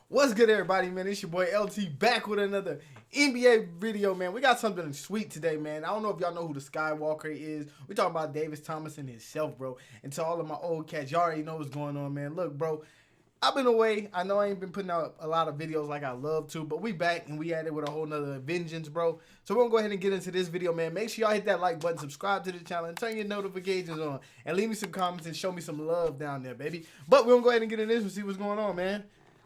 What's good, everybody, man? It's your boy LT back with another NBA video, man. We got something sweet today, man. I don't know if y'all know who the Skywalker is. We talking about David Tompson himself, bro. And to all of my old cats, y'all already know what's going on, man. Look, bro, I've been away. I know I ain't been putting out a lot of videos like I love to, but we back and we at it with a whole nother vengeance, bro. So we're gonna go ahead and get into this video, man. Make sure y'all hit that like button, subscribe to the channel, and turn your notifications on. And leave me some comments and show me some love down there, baby. But we're gonna go ahead and get into this and see what's going on, man.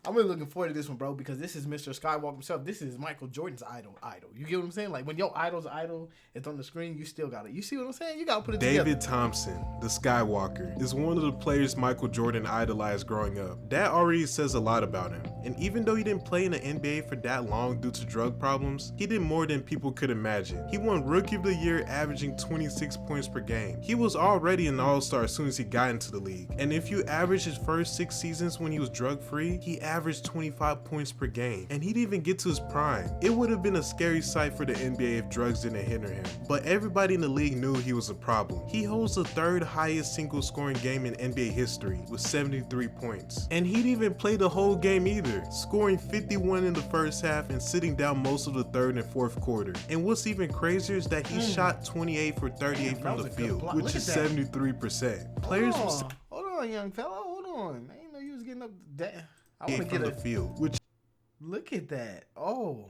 I'm really looking forward to this one, bro, because this is Mr. Skywalker himself. This is Michael Jordan's idol. You get what I'm saying? Like, when your idol's idol is on the screen, you still got it. You see what I'm saying? You got to put it together. David Tompson, the Skywalker, is one of the players Michael Jordan idolized growing up. That already says a lot about him. And even though he didn't play in the NBA for that long due to drug problems, he did more than people could imagine. He won Rookie of the Year, averaging 26 points per game. He was already an all-star as soon as he got into the league. And if you average his first 6 seasons when he was drug-free, he averaged 25 points per game, and he didn't even get to his prime. It would have been a scary sight for the NBA if drugs didn't hinder him, but everybody in the league knew he was a problem. He holds the 3rd highest single scoring game in NBA history with 73 points, and he didn't even play the whole game either, scoring 51 in the first half and sitting down most of the 3rd and 4th quarter. And what's even crazier is that he shot 28 for 38 from the field, which is 73%. Players hold on, young fella, hold on. I didn't know you was getting up that. I want to get the field, which look at that. Oh,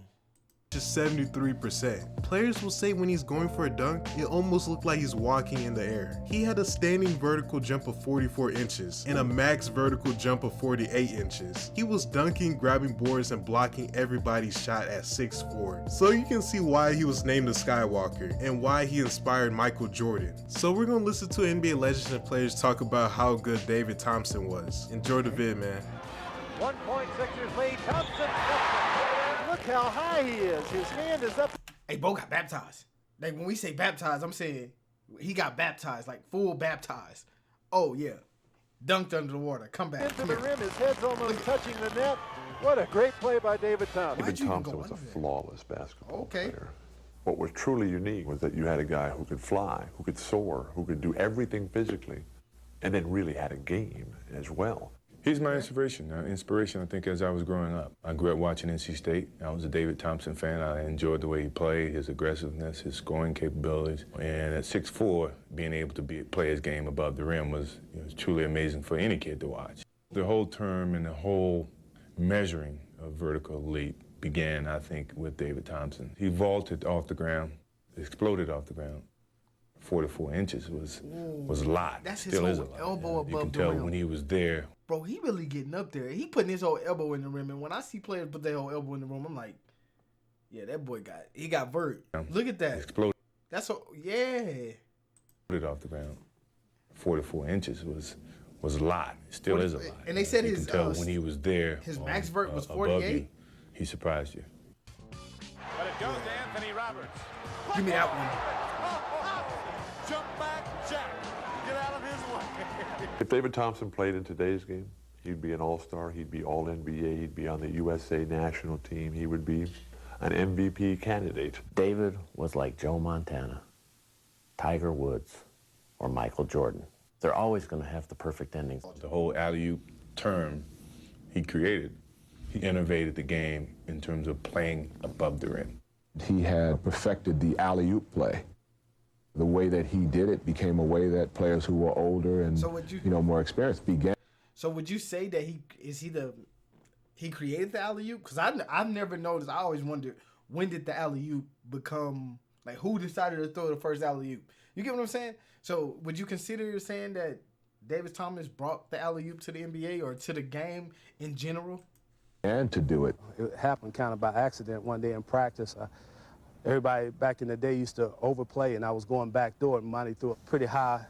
just 73%. Players will say when he's going for a dunk, it almost looked like he's walking in the air. He had a standing vertical jump of 44 inches and a max vertical jump of 48 inches. He was dunking, grabbing boards, and blocking everybody's shot at 6'4". So you can see why he was named the Skywalker and why he inspired Michael Jordan. So we're gonna listen to NBA legends and players talk about how good David Tompson was. Enjoy the vid, man. 1 point, Sixers lead. Tompson. Look how high he is. His hand is up. Hey, Bo got baptized. Like, when we say baptized, I'm saying he got baptized, like full baptized. Oh, yeah. Dunked under the water. Come back. Into the rim. His head's almost touching the net. What a great play by David Tompson. David Tompson was a flawless basketball player. What was truly unique was that you had a guy who could fly, who could soar, who could do everything physically, and then really had a game as well. He's my inspiration. I think, as I was growing up. I grew up watching NC State. I was a David Tompson fan. I enjoyed the way he played, his aggressiveness, his scoring capabilities. And at 6'4", being able to play his game above the rim was truly amazing for any kid to watch. The whole term and the whole measuring of vertical leap began, I think, with David Tompson. He vaulted off the ground, exploded off the ground. 44 inches was a lot. That's Still his is a whole lot. elbow above you can the tell rim. when he was there. Bro, he really getting up there. He putting his whole elbow in the rim, and when I see players put their whole elbow in the rim, I'm like, yeah, that boy got vert. Look at that. Exploded. That's what, yeah. Off the ground. 44 inches was a lot. It still is a lot. And they said you his can tell when he was there. His max vert was above 48. you, he surprised you. But it goes to Anthony Roberts. Give me that one. Jump back, Jack. Get out of his way. If David Tompson played in today's game, he'd be an all-star, he'd be all-NBA, he'd be on the USA national team, he would be an MVP candidate. David was like Joe Montana, Tiger Woods, or Michael Jordan. They're always going to have the perfect endings. The whole alley-oop term he created, he innovated the game in terms of playing above the rim. He had perfected the alley-oop play. The way that he did it became a way that players who were older and more experienced began. So would you say that he created the alley-oop? Because I've never noticed. I always wondered, when did the alley-oop become, like, who decided to throw the first alley-oop? You get what I'm saying? So would you consider saying that David Thomas brought the alley-oop to the NBA or to the game in general? And to do it. It happened kind of by accident one day in practice. Everybody back in the day used to overplay, and I was going back door, and Monty threw a pretty high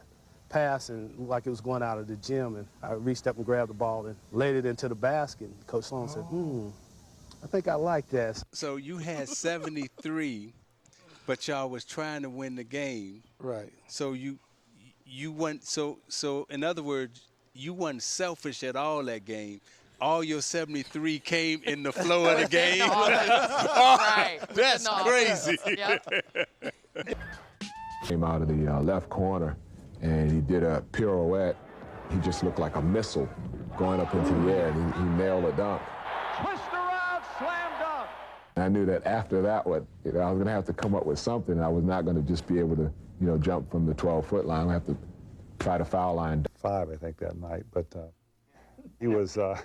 pass and like it was going out of the gym, and I reached up and grabbed the ball and laid it into the basket. And Coach Sloan said, I think I like that. So you had 73, but y'all was trying to win the game. Right. So you weren't, so in other words, you weren't selfish at all that game. All your 73 came in the flow of the game. Right. That's crazy. Came out of the left corner, and he did a pirouette. He just looked like a missile going up into the air, and he nailed a dunk. twist around, slam dunk. I knew that after that, I was going to have to come up with something. I was not going to just be able to, jump from the 12-foot line. I have to try to foul line. 5, I think, that night. But he was. I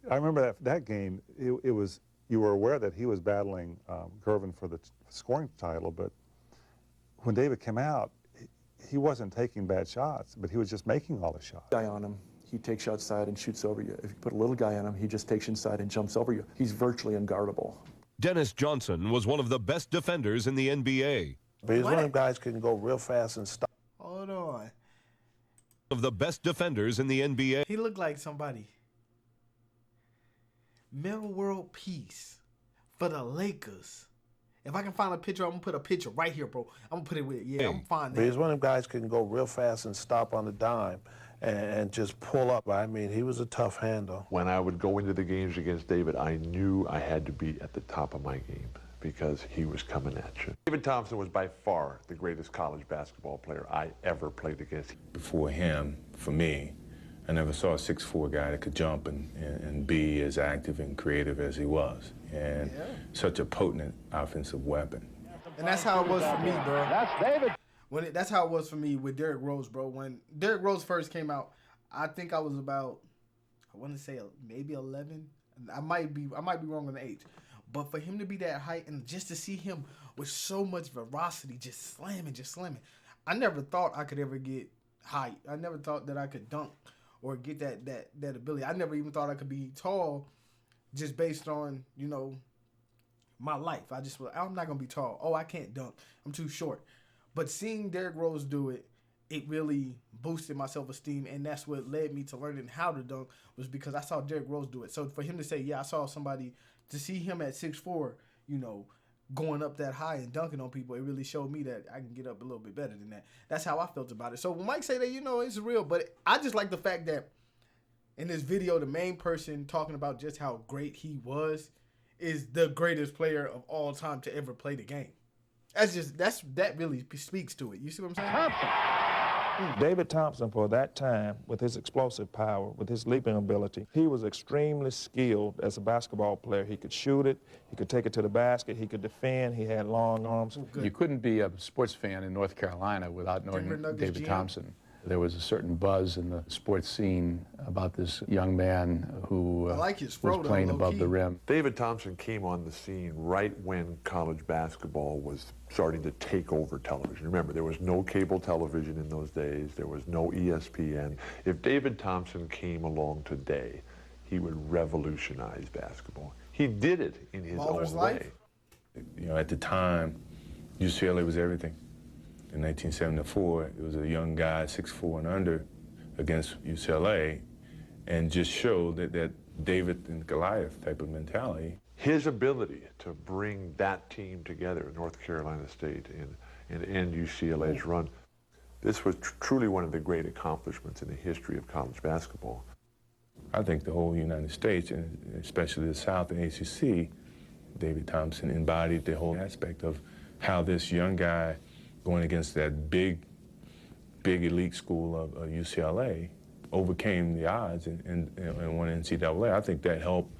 remember that game. It was. You were aware that he was battling Gervin for the scoring title, but when David came out, he wasn't taking bad shots, but he was just making all the shots. Guy on him, he takes you outside and shoots over you. If you put a little guy on him, he just takes you inside and jumps over you. He's virtually unguardable. Dennis Johnson was one of the best defenders in the NBA. But he's one of them guys who can go real fast and stop. Hold on. Of the best defenders in the NBA. He looked like somebody. Melo World Peace for the Lakers. If I can find a picture, I'm going to put a picture right here, bro. I'm going to put it with, I'm going to find that. But he's one of them guys who can go real fast and stop on the dime and just pull up. I mean, he was a tough handle. When I would go into the games against David, I knew I had to be at the top of my game because he was coming at you. David Tompson was by far the greatest college basketball player I ever played against. Before him, for me, I never saw a 6'4" guy that could jump and be as active and creative as he was. And such a potent offensive weapon. And that's how it was for me, bro. That's David. That's how it was for me with Derrick Rose, bro. When Derrick Rose first came out, I think I was about, I want to say maybe 11. I might be wrong on the age. But for him to be that height and just to see him with so much veracity, just slamming. I never thought I could ever get height. I never thought that I could dunk or get that ability. I never even thought I could be tall just based on, my life. I'm not going to be tall. Oh, I can't dunk. I'm too short. But seeing Derrick Rose do it, it really boosted my self-esteem, and that's what led me to learning how to dunk was because I saw Derrick Rose do it. So for him to say, I saw somebody, to see him at 6'4", going up that high and dunking on people, it really showed me that I can get up a little bit better than that. That's how I felt about it. So when Mike say that, it's real, but I just like the fact that in this video, the main person talking about just how great he was is the greatest player of all time to ever play the game. That really speaks to it. You see what I'm saying? David Tompson, for that time, with his explosive power, with his leaping ability, he was extremely skilled as a basketball player. He could shoot it, he could take it to the basket, he could defend, he had long arms. You couldn't be a sports fan in North Carolina without knowing David Tompson. There was a certain buzz in the sports scene about this young man who was playing above the rim. David Tompson came on the scene right when college basketball was starting to take over television. Remember, there was no cable television in those days. There was no ESPN. If David Tompson came along today, he would revolutionize basketball. He did it in his own way. At the time, UCLA was everything. In 1974, it was a young guy, 6'4" and under, against UCLA, and just showed that David and Goliath type of mentality. His ability to bring that team together in North Carolina State and end UCLA's run, this was truly one of the great accomplishments in the history of college basketball. I think the whole United States, and especially the South and ACC, David Tompson embodied the whole aspect of how this young guy going against that big elite school of UCLA overcame the odds and won NCAA. I think that helped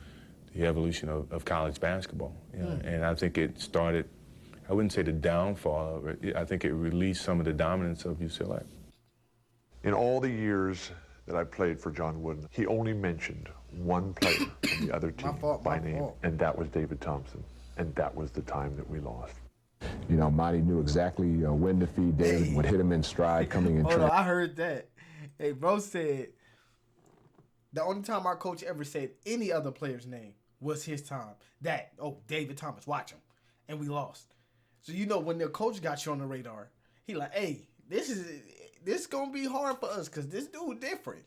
the evolution of college basketball. And I think it started, I wouldn't say the downfall of it, I think it released some of the dominance of UCLA. In all the years that I played for John Wooden, he only mentioned one player on the other team by name, and that was David Tompson. And that was the time that we lost. Monty knew exactly when to feed David, would hit him in stride, coming in. Hold on, I heard that. Hey, bro said the only time our coach ever said any other player's name was his time. David Thomas, watch him. And we lost. So when the coach got you on the radar, he like, hey, this is going to be hard for us because this dude different.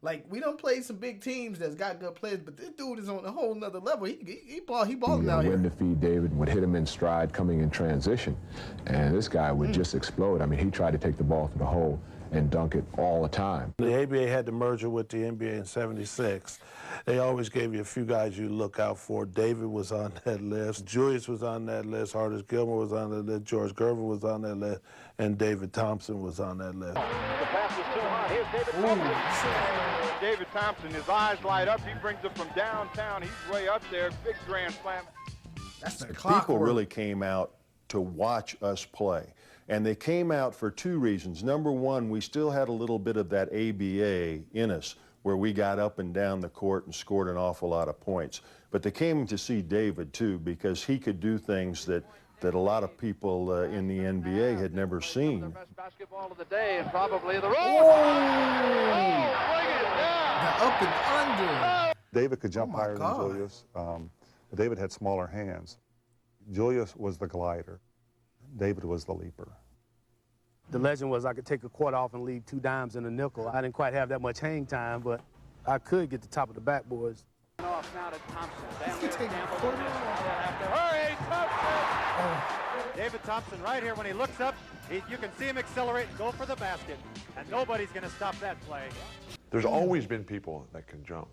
Like, we done played some big teams that's got good players, but this dude is on a whole nother level. He balling out here. When to feed David, would hit him in stride coming in transition. And this guy would just explode. I mean, he tried to take the ball to the hole and dunk it all the time. The ABA had the merger with the NBA in '76. They always gave you a few guys you look out for. David was on that list. Julius was on that list. Hardest Gilmore was on that list. George Gervin was on that list. And David Tompson was on that list. The pass is too high. Here's David Tompson. David Tompson, his eyes light up. He brings it from downtown. He's way up there. Big grand slam. That's the People really came out to watch us play. And they came out for two reasons. Number one, we still had a little bit of that ABA in us, where we got up and down the court and scored an awful lot of points. But they came to see David, too, because he could do things that a lot of people in the NBA had never seen. The best basketball of the day and probably the road. The up and under. David could jump higher than Julius. David had smaller hands. Julius was the glider. David was the leaper. The legend was I could take a quarter off and leave 2 dimes and a nickel. I didn't quite have that much hang time, but I could get the top of the backboards. Off now to Tompson. Hurry, Tompson! David Tompson right here, when he looks up, you can see him accelerate and go for the basket, and nobody's going to stop that play. There's always been people that can jump.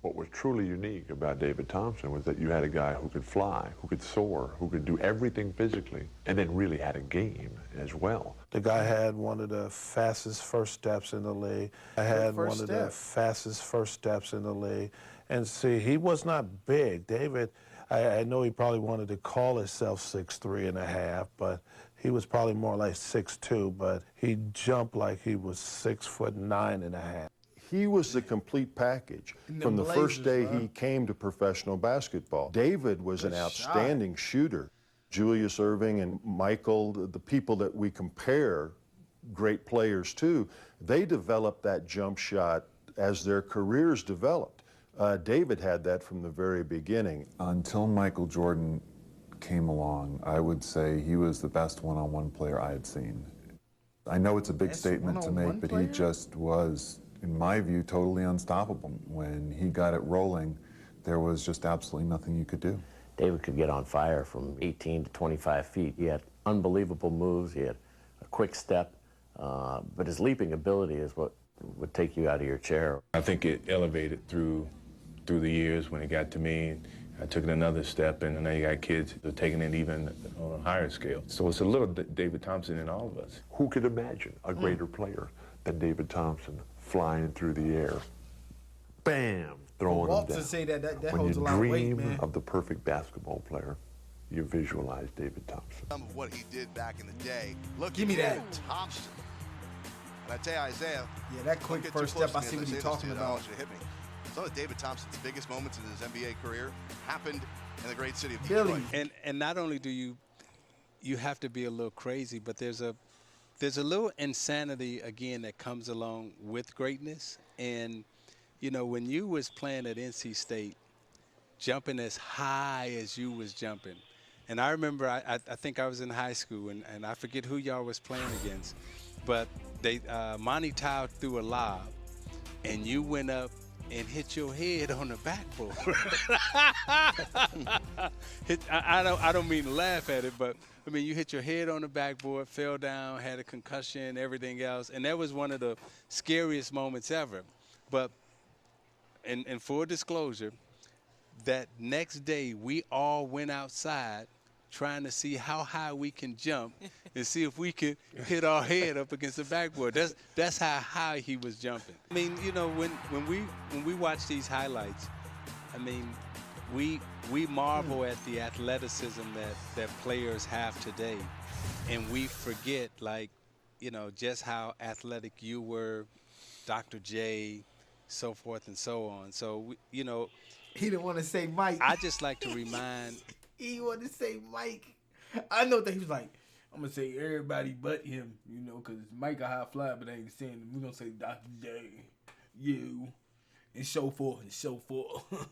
What was truly unique about David Tompson was that you had a guy who could fly, who could soar, who could do everything physically, and then really had a game as well. The guy had one of the fastest first steps in the league. I had one of the fastest first steps in the league. And see, he was not big. David, I know he probably wanted to call himself 6'3½", but he was probably more like 6'2", but he jumped like he was 6'9½". He was the complete package from the first day he came to professional basketball. David was an outstanding shooter. Julius Erving and Michael, the people that we compare great players to, they developed that jump shot as their careers developed. David had that from the very beginning. Until Michael Jordan came along, I would say he was the best one-on-one player I had seen. I know it's a big statement to make, but he just was, in my view, totally unstoppable. When he got it rolling, there was just absolutely nothing you could do. David could get on fire from 18 to 25 feet. He had unbelievable moves. He had a quick step, but his leaping ability is what would take you out of your chair. I think it elevated through the years. When it got to me, I took it another step, and now you got kids that are taking it even on a higher scale. So it's a little David Tompson in all of us. Who could imagine a greater player than David Tompson flying through the air? Bam! Throwing them down. Say that when holds you a lot of weight, dream man. of the perfect basketball player, you visualize David Tompson. Some of what he did back in the day. Look, Give me that. Thompson. And I tell you, Isaiah. Yeah, that quick first step, I see what you're talking about. Some of David Thompson's biggest moments in his NBA career happened in the great city of Detroit. And not only do you have to be a little crazy, but there's a little insanity again that comes along with greatness. And you know, when you was playing at NC State, jumping as high as you was jumping, and I remember I think I was in high school, and I forget who y'all was playing against, but they Monty Tao threw a lob, and you went up and hit your head on the backboard. I don't mean to laugh at it, but I mean, you hit your head on the backboard, fell down, had a concussion, everything else, and that was one of the scariest moments ever. But in full disclosure, that next day we all went outside trying to see how high we can jump and see if we could hit our head up against the backboard. That's how high he was jumping. I mean, you know, when we watch these highlights, I mean, we marvel at the athleticism that players have today, and we forget, like, you know, just how athletic you were, Dr. J, so forth and so on. So, you know, he didn't want to say Mike. I just like to remind. He wanted to say Mike. I know that he was like, I'm going to say everybody but him, you know, because Mike a high fly, but I ain't saying him. We're going to say Dr. J, you, and so forth and so forth.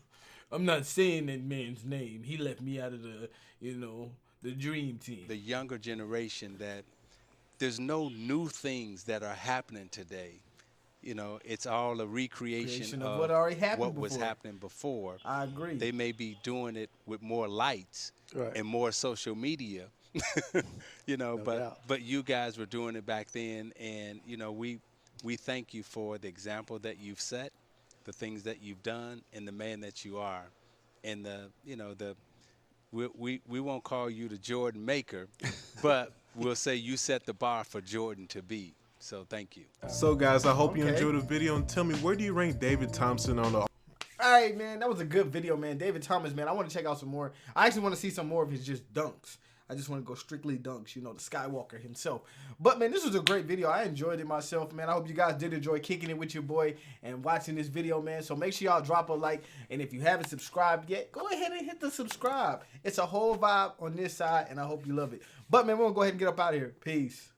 I'm not saying that man's name. He left me out of the, you know, the dream team. The younger generation, that there's no new things that are happening today. You know, it's all a recreation of what already happened what was happening before. I agree. They may be doing it with more lights and more social media, you know, but you guys were doing it back then. And, you know, we thank you for the example that you've set, the things that you've done, and the man that you are. And, we won't call you the Jordan maker, but we'll say you set the bar for Jordan to be. So thank you. So guys, I hope you enjoyed the video, and tell me, where do you rank David Tompson on the... All right, man, that was a good video, man. David Thomas, man, I want to check out some more. I actually want to see some more of his just dunks. I just want to go strictly dunks, you know, the Skywalker himself. But, man, this was a great video. I enjoyed it myself, man. I hope you guys did enjoy kicking it with your boy and watching this video, man. So make sure y'all drop a like. And if you haven't subscribed yet, go ahead and hit the subscribe. It's a whole vibe on this side, and I hope you love it. But, man, we're going to go ahead and get up out of here. Peace.